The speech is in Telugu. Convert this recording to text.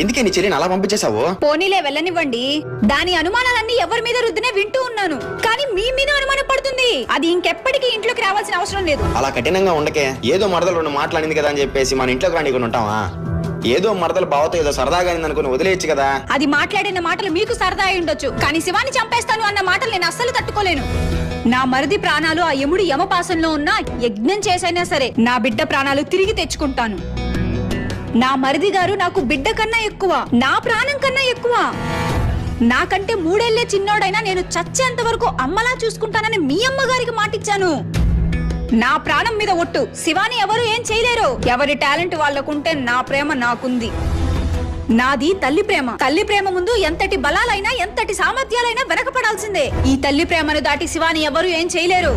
ఎందుకే నీ చెల్లిని అలా పంపించేశావు? పోనీలే వెళ్ళనివ్వండి. దాని అనుమానాలన్నీ ఎవరి మీద రుద్దినే వింటూ ఉన్నాను, కానీ మీ మీద అనుమానం పడుతుంది. అది ఇంకెప్పటికీ ఇంట్లోకి రావాల్సిన అవసరం లేదు. అలా కఠినంగా ఉండకే. ఏదో మరదలు 2 మాట్లాడింది కదా అని చెప్పేసి మన ఇంట్లోకి రానికొని ఉంటావా? ఏదో మరదలు బావతో ఏదో సరదాగా అనుకుని వదిలేయచ్చు కదా. అది మాట్లాడిన మాటలు మీకు సరదా అయి ఉండొచ్చు, కానీ శివాని చంపేస్తాను అన్న మాటలు నేను అస్సలు తట్టుకోలేను. నా మరిది ప్రాణాలు ఆ యముడి యమపాసంలో ఉన్న యజ్ఞం చేసైనా సరే నా బిడ్డ ప్రాణాలు తిరిగి తెచ్చుకుంటాను. నా మరిది గారు నాకు బిడ్డ కన్నా ఎక్కువ, నా ప్రాణం కన్నా ఎక్కువ. నాకంటే 3 ఏళ్లే చిన్నోడైనా నేను చచ్చేంత వరకు అమ్మలా చూసుకుంటానని మీ అమ్మగారికి మాటిచ్చాను. నా ప్రాణం మీద ఒట్టు, శివాని ఎవరు ఏం చేయలేరు. ఎవరి టాలెంట్ వాళ్ళకుంటే నా ప్రేమ నాకుంది. నాది తల్లి ప్రేమ. తల్లి ప్రేమ ముందు ఎంతటి బలాలైనా ఎంతటి సామర్థ్యాలైనా వెనకపడాల్సిందే. ఈ తల్లి ప్రేమను దాటి శివాని ఎవరు ఏం చేయలేరు.